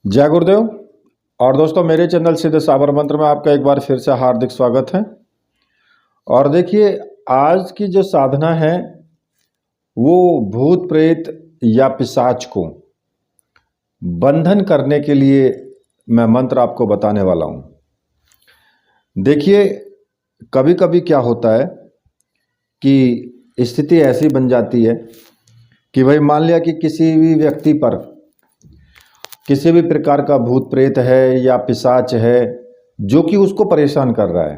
जय गुरुदेव। और दोस्तों, मेरे चैनल सिद्ध साबर मंत्र में आपका एक बार फिर से हार्दिक स्वागत है। और देखिए, आज की जो साधना है वो भूत प्रेत या पिशाच को बंधन करने के लिए मैं मंत्र आपको बताने वाला हूँ। देखिए, कभी कभी क्या होता है कि स्थिति ऐसी बन जाती है कि भाई मान लिया कि किसी भी व्यक्ति पर किसी भी प्रकार का भूत प्रेत है या पिशाच है जो कि उसको परेशान कर रहा है।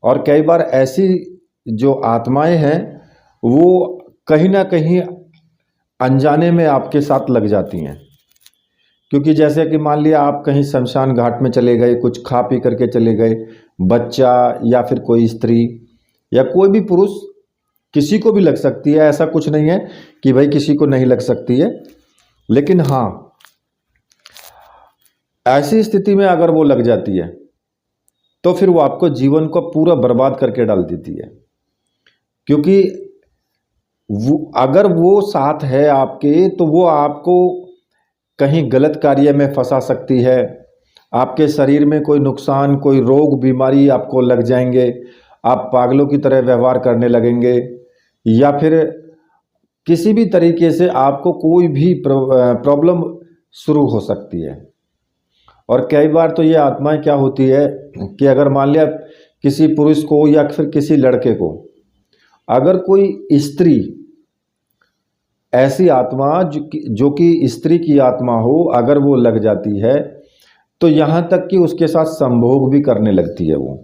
और कई बार ऐसी जो आत्माएं हैं वो कहीं ना कहीं अनजाने में आपके साथ लग जाती हैं। क्योंकि जैसे कि मान लिया आप कहीं शमशान घाट में चले गए, कुछ खा पी करके चले गए, बच्चा या फिर कोई स्त्री या कोई भी पुरुष, किसी को भी लग सकती है। ऐसा कुछ नहीं है कि भाई किसी को नहीं लग सकती है, लेकिन हाँ, ऐसी स्थिति में अगर वो लग जाती है तो फिर वो आपको जीवन को पूरा बर्बाद करके डाल देती है। क्योंकि अगर वो साथ है आपके तो वो आपको कहीं गलत कार्य में फंसा सकती है। आपके शरीर में कोई नुकसान, कोई रोग बीमारी आपको लग जाएंगे, आप पागलों की तरह व्यवहार करने लगेंगे, या फिर किसी भी तरीके से आपको कोई भी प्रॉब्लम शुरू हो सकती है। और कई बार तो ये आत्माएं क्या होती है कि अगर मान लिया किसी पुरुष को या फिर किसी लड़के को, अगर कोई स्त्री, ऐसी आत्मा जो कि स्त्री की आत्मा हो, अगर वो लग जाती है तो यहाँ तक कि उसके साथ संभोग भी करने लगती है वो।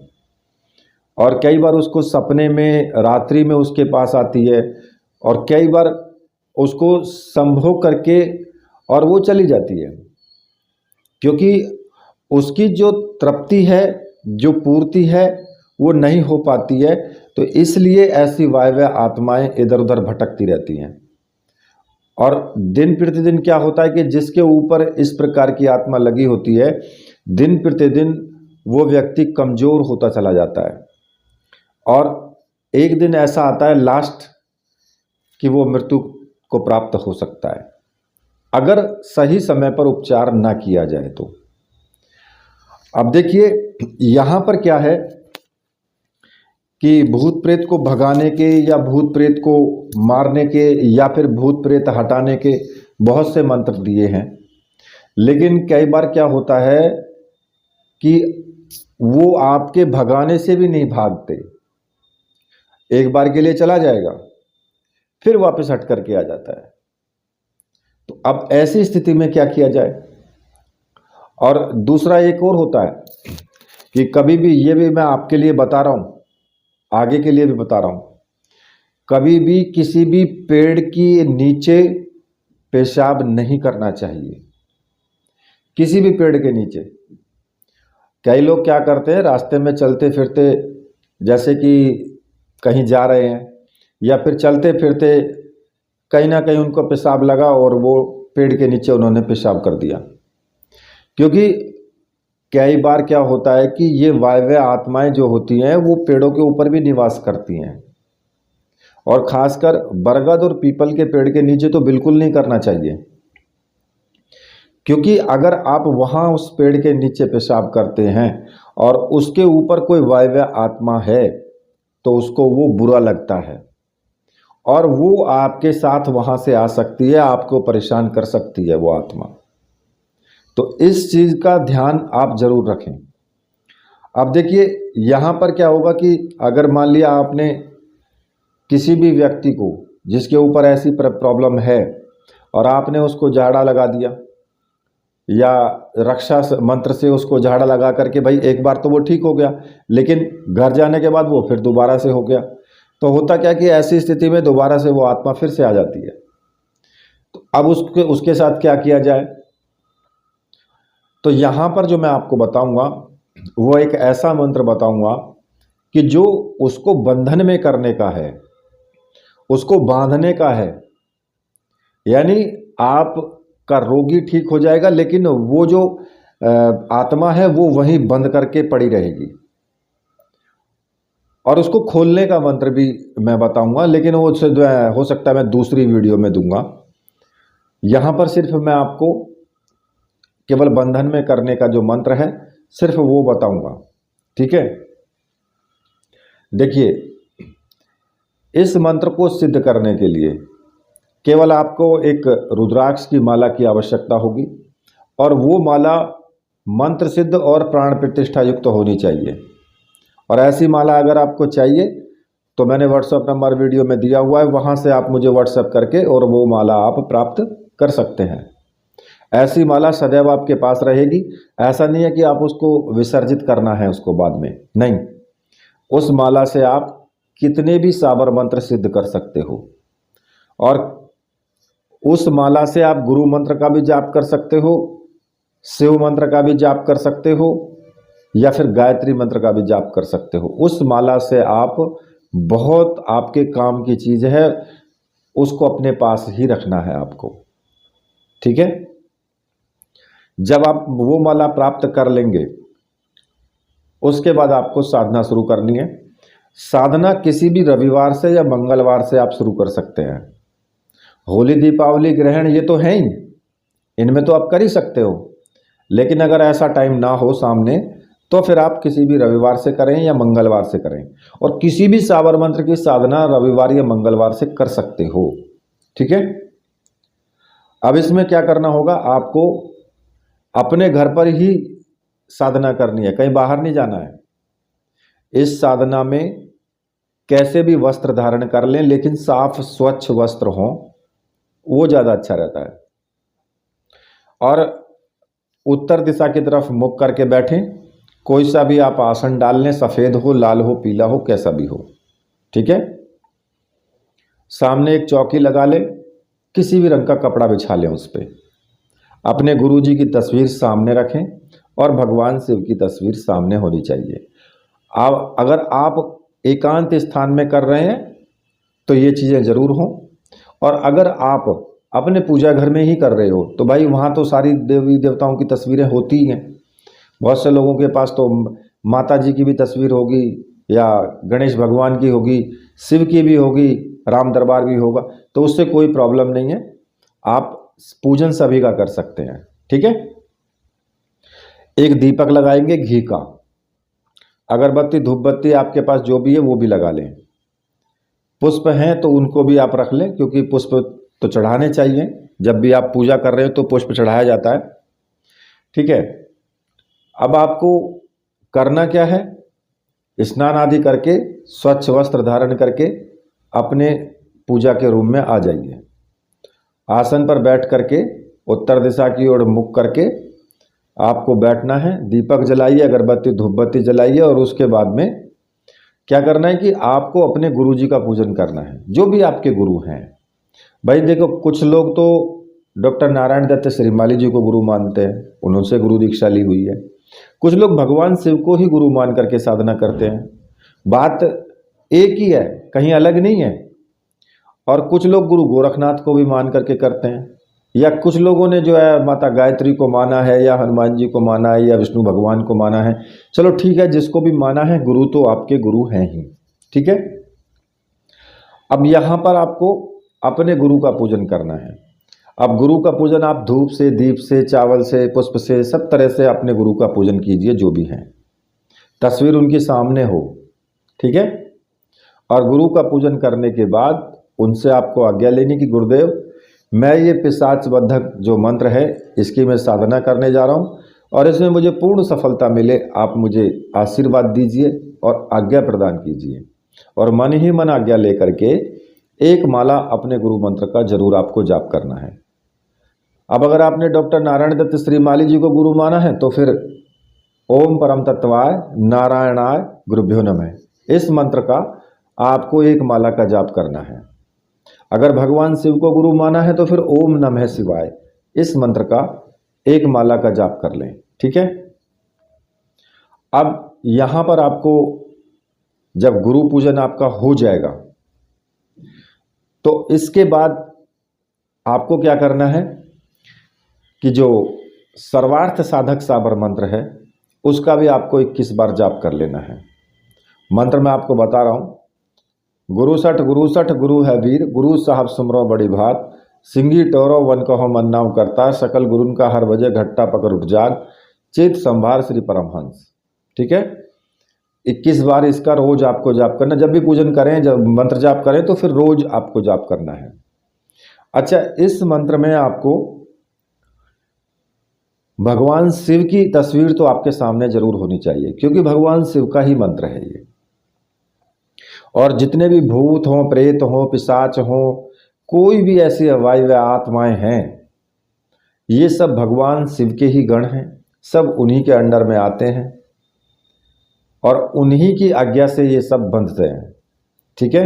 और कई बार उसको सपने में, रात्रि में उसके पास आती है और कई बार उसको संभोग करके और वो चली जाती है। क्योंकि उसकी जो तृप्ति है, जो पूर्ति है, वो नहीं हो पाती है। तो इसलिए ऐसी वायव्य आत्माएं इधर उधर भटकती रहती हैं। और दिन प्रतिदिन क्या होता है कि जिसके ऊपर इस प्रकार की आत्मा लगी होती है, दिन प्रतिदिन वो व्यक्ति कमजोर होता चला जाता है। और एक दिन ऐसा आता है लास्ट कि वो मृत्यु को प्राप्त हो सकता है, अगर सही समय पर उपचार ना किया जाए तो। अब देखिए, यहाँ पर क्या है कि भूत प्रेत को भगाने के या भूत प्रेत को मारने के या फिर भूत प्रेत हटाने के बहुत से मंत्र दिए हैं। लेकिन कई बार क्या होता है कि वो आपके भगाने से भी नहीं भागते। एक बार के लिए चला जाएगा, फिर वापस हट करके आ जाता है। तो अब ऐसी स्थिति में क्या किया जाए। और दूसरा एक और होता है कि कभी भी, ये भी मैं आपके लिए बता रहा हूं, आगे के लिए भी बता रहा हूं, कभी भी किसी भी पेड़ की नीचे पेशाब नहीं करना चाहिए। किसी भी पेड़ के नीचे। कई लोग क्या करते हैं, रास्ते में चलते फिरते, जैसे कि कहीं जा रहे हैं या फिर चलते फिरते कहीं ना कहीं उनको पेशाब लगा और वो पेड़ के नीचे उन्होंने पेशाब कर दिया। क्योंकि कई बार क्या होता है कि ये वायव्य आत्माएं जो होती हैं वो पेड़ों के ऊपर भी निवास करती हैं। और खासकर बरगद और पीपल के पेड़ के नीचे तो बिल्कुल नहीं करना चाहिए। क्योंकि अगर आप वहां उस पेड़ के नीचे पेशाब करते हैं और उसके ऊपर कोई वायव्य आत्मा है तो उसको वो बुरा लगता है और वो आपके साथ वहां से आ सकती है, आपको परेशान कर सकती है वो आत्मा। तो इस चीज का ध्यान आप जरूर रखें। अब देखिए, यहां पर क्या होगा कि अगर मान लिया आपने किसी भी व्यक्ति को जिसके ऊपर ऐसी प्रॉब्लम है और आपने उसको झाड़ा लगा दिया या रक्षा मंत्र से उसको झाड़ा लगा करके, भाई एक बार तो वो ठीक हो गया, लेकिन घर जाने के बाद वो फिर दोबारा से हो गया। तो होता क्या कि ऐसी स्थिति में दोबारा से वो आत्मा फिर से आ जाती है। तो अब उसके साथ क्या किया जाए। तो यहाँ पर जो मैं आपको बताऊंगा वो एक ऐसा मंत्र बताऊंगा कि जो उसको बंधन में करने का है, उसको बांधने का है। यानी आपका रोगी ठीक हो जाएगा, लेकिन वो जो आत्मा है वो वहीं बंद करके पड़ी रहेगी। और उसको खोलने का मंत्र भी मैं बताऊंगा, लेकिन वो हो सकता है मैं दूसरी वीडियो में दूंगा। यहां पर सिर्फ मैं आपको केवल बंधन में करने का जो मंत्र है सिर्फ वो बताऊंगा। ठीक है, देखिए, इस मंत्र को सिद्ध करने के लिए केवल आपको एक रुद्राक्ष की माला की आवश्यकता होगी और वो माला मंत्र सिद्ध और प्राण प्रतिष्ठा युक्त होनी चाहिए। और ऐसी माला अगर आपको चाहिए तो मैंने व्हाट्सएप नंबर वीडियो में दिया हुआ है, वहाँ से आप मुझे व्हाट्सएप करके और वो माला आप प्राप्त कर सकते हैं। ऐसी माला सदैव आपके पास रहेगी। ऐसा नहीं है कि आप उसको विसर्जित करना है उसको बाद में, नहीं, उस माला से आप कितने भी साबर मंत्र सिद्ध कर सकते हो। और उस माला से आप गुरु मंत्र का भी जाप कर सकते हो, शिव मंत्र का भी जाप कर सकते हो, या फिर गायत्री मंत्र का भी जाप कर सकते हो। उस माला से आप बहुत आपके काम की चीज़ है, उसको अपने पास ही रखना है आपको। ठीक है, जब आप वो माला प्राप्त कर लेंगे उसके बाद आपको साधना शुरू करनी है। साधना किसी भी रविवार से या मंगलवार से आप शुरू कर सकते हैं। होली, दीपावली, ग्रहण ये तो हैं ही, इनमें तो आप कर ही सकते हो। लेकिन अगर ऐसा टाइम ना हो सामने तो फिर आप किसी भी रविवार से करें या मंगलवार से करें। और किसी भी साबर मंत्र की साधना रविवार या मंगलवार से कर सकते हो। ठीक है, अब इसमें क्या करना होगा, आपको अपने घर पर ही साधना करनी है, कहीं बाहर नहीं जाना है। इस साधना में कैसे भी वस्त्र धारण कर लें, लेकिन साफ स्वच्छ वस्त्र हों, वो ज़्यादा अच्छा रहता है। और उत्तर दिशा की तरफ मुख करके बैठें। कोई सा भी आप आसन डाल लें, सफ़ेद हो, लाल हो, पीला हो, कैसा भी हो। ठीक है, सामने एक चौकी लगा लें, किसी भी रंग का कपड़ा बिछा लें, उस पर अपने गुरु जी की तस्वीर सामने रखें और भगवान शिव की तस्वीर सामने होनी चाहिए। अब अगर आप एकांत स्थान में कर रहे हैं तो ये चीज़ें ज़रूर हों। और अगर आप अपने पूजा घर में ही कर रहे हो तो भाई वहाँ तो सारी देवी देवताओं की तस्वीरें होती ही हैं। बहुत से लोगों के पास तो माता जी की भी तस्वीर होगी, या गणेश भगवान की होगी, शिव की भी होगी, राम दरबार भी होगा, तो उससे कोई प्रॉब्लम नहीं है। आप पूजन सभी का कर सकते हैं। ठीक है, एक दीपक लगाएंगे घी का, अगरबत्ती, धूप बत्ती आपके पास जो भी है वो भी लगा लें। पुष्प हैं तो उनको भी आप रख लें, क्योंकि पुष्प तो चढ़ाने चाहिए। जब भी आप पूजा कर रहे हो तो पुष्प चढ़ाया जाता है। ठीक है, अब आपको करना क्या है, स्नान आदि करके स्वच्छ वस्त्र धारण करके अपने पूजा के रूम में आ जाइए। आसन पर बैठ करके उत्तर दिशा की ओर मुख करके आपको बैठना है। दीपक जलाइए, अगरबत्ती धूप बत्ती जलाइए, और उसके बाद में क्या करना है कि आपको अपने गुरु जी का पूजन करना है, जो भी आपके गुरु हैं। भाई देखो, कुछ लोग तो डॉक्टर नारायण दत्त श्रीमाली जी को गुरु मानते हैं, उनसे गुरु दीक्षा ली हुई है। कुछ लोग भगवान शिव को ही गुरु मान करके साधना करते हैं। बात एक ही है, कहीं अलग नहीं है। और कुछ लोग गुरु गोरखनाथ को भी मान करके करते हैं, या कुछ लोगों ने जो है माता गायत्री को माना है, या हनुमान जी को माना है, या विष्णु भगवान को माना है। चलो ठीक है, जिसको भी माना है, गुरु तो आपके गुरु हैं ही। ठीक है, अब यहाँ पर आपको अपने गुरु का पूजन करना है। अब गुरु का पूजन आप धूप से, दीप से, चावल से, पुष्प से, सब तरह से अपने गुरु का पूजन कीजिए, जो भी हैं। तस्वीर उनके सामने हो। ठीक है, और गुरु का पूजन करने के बाद उनसे आपको आज्ञा लेनी कि गुरुदेव, मैं ये पिशाच बंधक जो मंत्र है इसकी मैं साधना करने जा रहा हूँ, और इसमें मुझे पूर्ण सफलता मिले, आप मुझे आशीर्वाद दीजिए और आज्ञा प्रदान कीजिए। और मन ही मन आज्ञा लेकर के एक माला अपने गुरु मंत्र का जरूर आपको जाप करना है। अब अगर आपने डॉक्टर नारायण दत्त श्रीमाली जी को गुरु माना है तो फिर ओम परम तत्वाय नारायणाय गुरुभ्यो नमः, इस मंत्र का आपको एक माला का जाप करना है। अगर भगवान शिव को गुरु माना है तो फिर ओम नमः शिवाय, इस मंत्र का एक माला का जाप कर लें। ठीक है, अब यहाँ पर आपको जब गुरु पूजन आपका हो जाएगा तो इसके बाद आपको क्या करना है कि जो सर्वार्थ साधक साबर मंत्र है उसका भी आपको 21 बार जाप कर लेना है। मंत्र मैं आपको बता रहा हूँ। गुरु सठ गुरु है वीर, गुरु साहब सुमरो बड़ी भात, सिंगी टोरो वन कहो मन नाम करता, सकल गुरुन का हर बजे घट्टा पकड़ उठ जाग, चित संभार श्री परमहंस। ठीक है, 21 बार इसका रोज आपको जाप करना। जब भी पूजन करें, जब मंत्र जाप करें तो फिर रोज आपको जाप करना है। अच्छा, इस मंत्र में आपको भगवान शिव की तस्वीर तो आपके सामने जरूर होनी चाहिए, क्योंकि भगवान शिव का ही मंत्र है ये। और जितने भी भूत हों, प्रेत हों, पिशाच हों, कोई भी ऐसी अवायव्य आत्माएं हैं, ये सब भगवान शिव के ही गण हैं, सब उन्हीं के अंडर में आते हैं और उन्हीं की आज्ञा से ये सब बंधते हैं। ठीक है,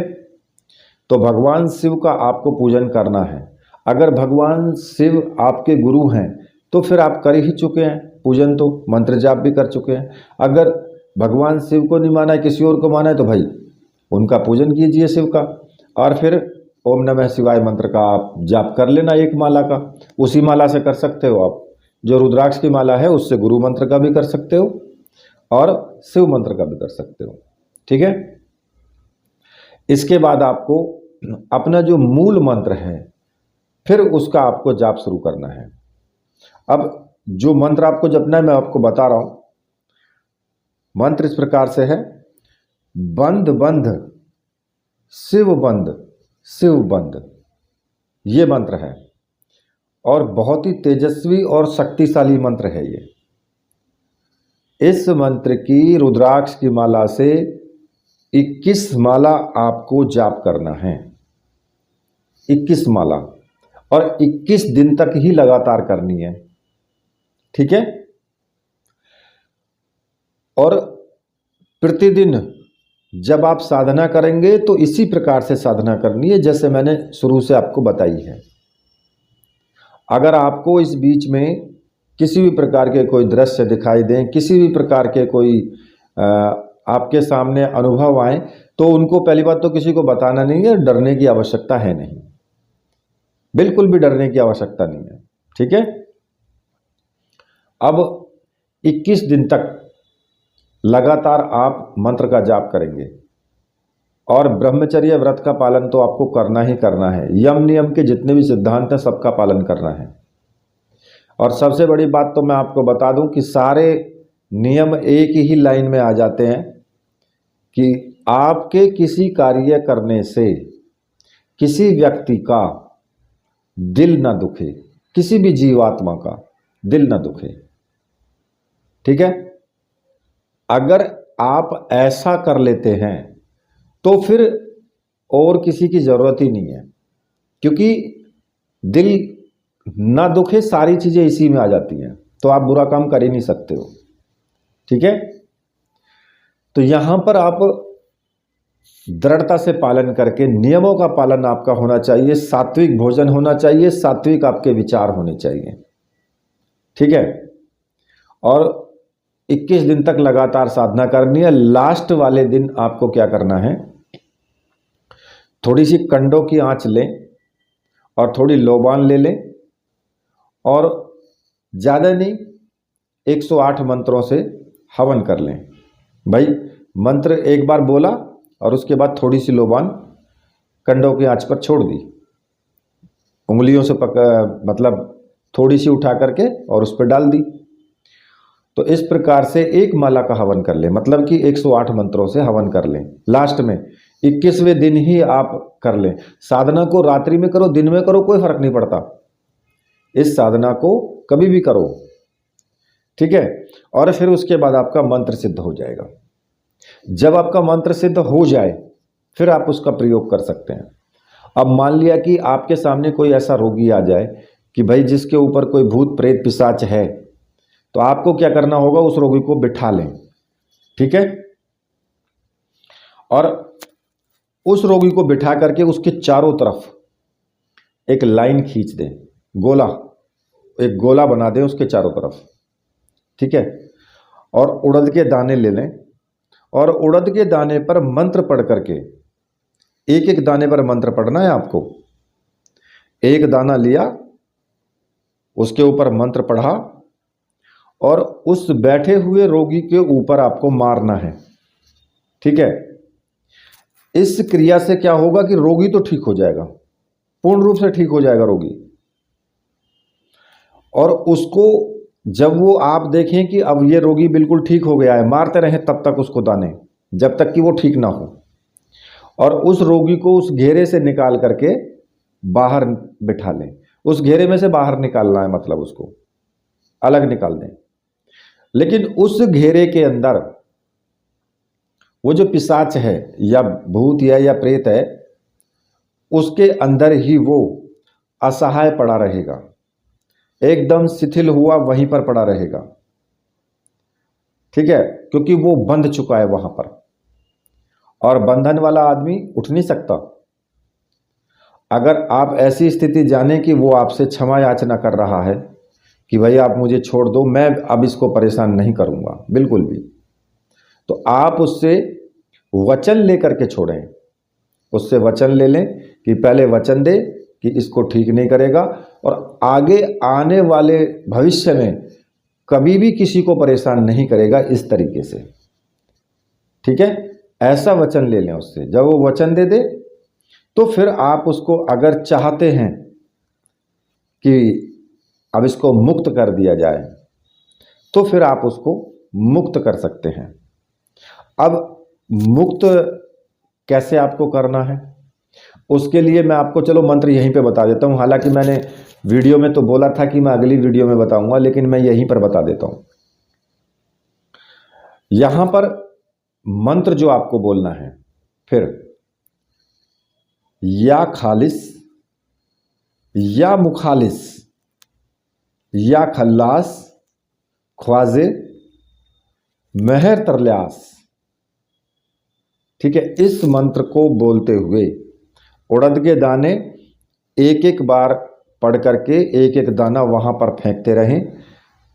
तो भगवान शिव का आपको पूजन करना है। अगर भगवान शिव आपके गुरु हैं तो फिर आप कर ही चुके हैं पूजन, तो मंत्र जाप भी कर चुके हैं। अगर भगवान शिव को नहीं माना है, किसी और को माना है, तो भाई उनका पूजन कीजिए शिव का, और फिर ओम नमः शिवाय मंत्र का आप जाप कर लेना एक माला का। उसी माला से कर सकते हो आप, जो रुद्राक्ष की माला है उससे गुरु मंत्र का भी कर सकते हो और शिव मंत्र का भी कर सकते हो। ठीक है, इसके बाद आपको अपना जो मूल मंत्र है फिर उसका आपको जाप शुरू करना है। अब जो मंत्र आपको जपना है मैं आपको बता रहा हूं। मंत्र इस प्रकार से है, बंद बंद शिव बंद शिव बंद, ये मंत्र है और बहुत ही तेजस्वी और शक्तिशाली मंत्र है ये। इस मंत्र की रुद्राक्ष की माला से 21 माला आपको जाप करना है, 21 माला, और 21 दिन तक ही लगातार करनी है। ठीक है, और प्रतिदिन जब आप साधना करेंगे तो इसी प्रकार से साधना करनी है जैसे मैंने शुरू से आपको बताई है। अगर आपको इस बीच में किसी भी प्रकार के कोई दृश्य दिखाई दें, किसी भी प्रकार के कोई आपके सामने अनुभव आए, तो उनको पहली बात तो किसी को बताना नहीं है, डरने की आवश्यकता है नहीं, बिल्कुल भी डरने की आवश्यकता नहीं है। ठीक है, अब 21 दिन तक लगातार आप मंत्र का जाप करेंगे और ब्रह्मचर्य व्रत का पालन तो आपको करना ही करना है। यम नियम के जितने भी सिद्धांत हैं सबका पालन करना है। और सबसे बड़ी बात तो मैं आपको बता दूं कि सारे नियम एक ही लाइन में आ जाते हैं कि आपके किसी कार्य करने से किसी व्यक्ति का दिल ना दुखे, किसी भी जीवात्मा का दिल ना दुखे। ठीक है, अगर आप ऐसा कर लेते हैं तो फिर और किसी की जरूरत ही नहीं है, क्योंकि दिल ना दुखे सारी चीजें इसी में आ जाती हैं, तो आप बुरा काम कर ही नहीं सकते हो। ठीक है, तो यहां पर आप दृढ़ता से पालन करके, नियमों का पालन आपका होना चाहिए, सात्विक भोजन होना चाहिए, सात्विक आपके विचार होने चाहिए। ठीक है, और 21 दिन तक लगातार साधना करनी है। लास्ट वाले दिन आपको क्या करना है, थोड़ी सी कंडों की आंच लें और थोड़ी लोबान ले लें और ज़्यादा नहीं 108 मंत्रों से हवन कर लें। भाई मंत्र एक बार बोला और उसके बाद थोड़ी सी लोबान कंडों की आंच पर छोड़ दी, उंगलियों से मतलब थोड़ी सी उठा करके और उस पर डाल दी। तो इस प्रकार से एक माला का हवन कर लें, मतलब कि 108 मंत्रों से हवन कर लें। लास्ट में 21वें दिन ही आप कर लें। साधना को रात्रि में करो, दिन में करो, कोई फर्क नहीं पड़ता, इस साधना को कभी भी करो। ठीक है, और फिर उसके बाद आपका मंत्र सिद्ध हो जाएगा। जब आपका मंत्र सिद्ध हो जाए फिर आप उसका प्रयोग कर सकते हैं। अब मान लिया कि आपके सामने कोई ऐसा रोगी आ जाए कि भाई जिसके ऊपर कोई भूत प्रेत पिशाच है, तो आपको क्या करना होगा, उस रोगी को बिठा लें। ठीक है, और उस रोगी को बिठा करके उसके चारों तरफ एक लाइन खींच दें, गोला, एक गोला बना दें उसके चारों तरफ। ठीक है, और उड़द के दाने ले लें और उड़द के दाने पर मंत्र पढ़ करके, एक एक दाने पर मंत्र पढ़ना है आपको। एक दाना लिया, उसके ऊपर मंत्र पढ़ा और उस बैठे हुए रोगी के ऊपर आपको मारना है। ठीक है, इस क्रिया से क्या होगा कि रोगी तो ठीक हो जाएगा, पूर्ण रूप से ठीक हो जाएगा रोगी। और उसको जब वो आप देखें कि अब ये रोगी बिल्कुल ठीक हो गया है, मारते रहें तब तक उसको दाने, जब तक कि वो ठीक ना हो। और उस रोगी को उस घेरे से निकाल करके बाहर बिठा लें। उस घेरे में से बाहर निकालना है, मतलब उसको अलग निकाल दें। लेकिन उस घेरे के अंदर वो जो पिशाच है या भूत या प्रेत है, उसके अंदर ही वो असहाय पड़ा रहेगा, एकदम शिथिल हुआ वहीं पर पड़ा रहेगा। ठीक है, क्योंकि वो बंध चुका है वहां पर, और बंधन वाला आदमी उठ नहीं सकता। अगर आप ऐसी स्थिति जाने कि वो आपसे क्षमा याचना कर रहा है कि भाई आप मुझे छोड़ दो, मैं अब इसको परेशान नहीं करूंगा बिल्कुल भी, तो आप उससे वचन लेकर के छोड़ें। उससे वचन ले लें कि पहले वचन दे कि इसको ठीक नहीं करेगा और आगे आने वाले भविष्य में कभी भी किसी को परेशान नहीं करेगा, इस तरीके से। ठीक है, ऐसा वचन ले लें उससे। जब वो वचन दे दे तो फिर आप उसको अगर चाहते हैं कि अब इसको मुक्त कर दिया जाए, तो फिर आप उसको मुक्त कर सकते हैं। अब मुक्त कैसे आपको करना है, उसके लिए मैं आपको चलो मंत्र यहीं पे बता देता हूं। हालांकि मैंने वीडियो में तो बोला था कि मैं अगली वीडियो में बताऊंगा, लेकिन मैं यहीं पर बता देता हूं। यहां पर मंत्र जो आपको बोलना है, फिर या खालिस, या मुखालिस, या खल्लास, ख्वाजे, मेहर तरल्यास। ठीक है, इस मंत्र को बोलते हुए उड़द के दाने एक एक बार पढ़ करके एक एक दाना वहां पर फेंकते रहें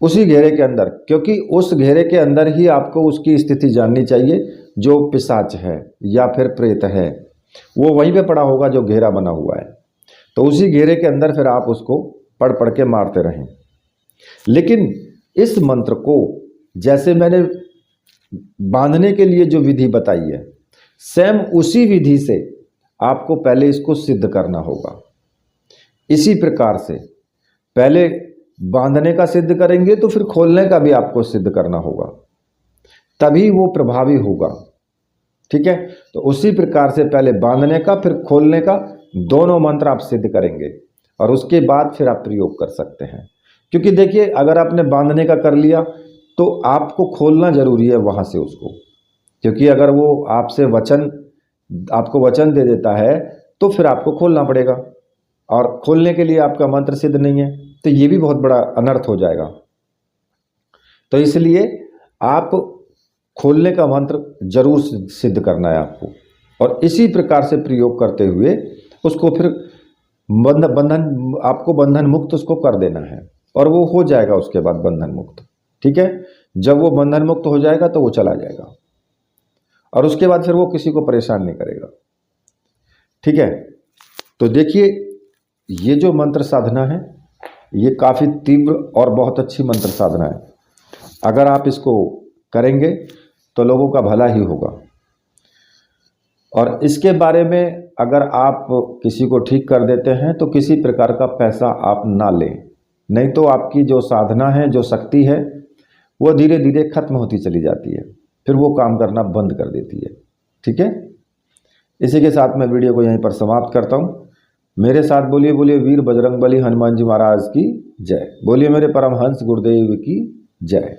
उसी घेरे के अंदर, क्योंकि उस घेरे के अंदर ही आपको उसकी स्थिति जाननी चाहिए। जो पिशाच है या फिर प्रेत है वो वहीं पे पड़ा होगा जो घेरा बना हुआ है, तो उसी घेरे के अंदर फिर आप उसको पढ़ पढ़ के मारते रहें। लेकिन इस मंत्र को जैसे मैंने बांधने के लिए जो विधि बताई है, सेम उसी विधि से आपको पहले इसको सिद्ध करना होगा। इसी प्रकार से पहले बांधने का सिद्ध करेंगे तो फिर खोलने का भी आपको सिद्ध करना होगा, तभी वो प्रभावी होगा। ठीक है, तो उसी प्रकार से पहले बांधने का फिर खोलने का दोनों मंत्र आप सिद्ध करेंगे और उसके बाद फिर आप प्रयोग कर सकते हैं। क्योंकि देखिए, अगर आपने बांधने का कर लिया तो आपको खोलना जरूरी है वहां से उसको, क्योंकि अगर वो आपको वचन दे देता है तो फिर आपको खोलना पड़ेगा, और खोलने के लिए आपका मंत्र सिद्ध नहीं है तो ये भी बहुत बड़ा अनर्थ हो जाएगा। तो इसलिए आप खोलने का मंत्र जरूर सिद्ध करना है आपको, और इसी प्रकार से प्रयोग करते हुए उसको फिर आपको बंधन मुक्त उसको कर देना है, और वो हो जाएगा उसके बाद बंधन मुक्त। ठीक है, जब वो बंधन मुक्त हो जाएगा तो वो चला जाएगा, और उसके बाद फिर वो किसी को परेशान नहीं करेगा। ठीक है, तो देखिए, ये जो मंत्र साधना है ये काफ़ी तीव्र और बहुत अच्छी मंत्र साधना है। अगर आप इसको करेंगे तो लोगों का भला ही होगा। और इसके बारे में अगर आप किसी को ठीक कर देते हैं तो किसी प्रकार का पैसा आप ना लें, नहीं तो आपकी जो साधना है, जो शक्ति है, वो धीरे धीरे खत्म होती चली जाती है, फिर वो काम करना बंद कर देती है। ठीक है, इसी के साथ मैं वीडियो को यहीं पर समाप्त करता हूँ। मेरे साथ बोलिए बोलिए वीर बजरंगबली हनुमान जी महाराज की जय। बोलिए मेरे परमहंस गुरुदेव की जय।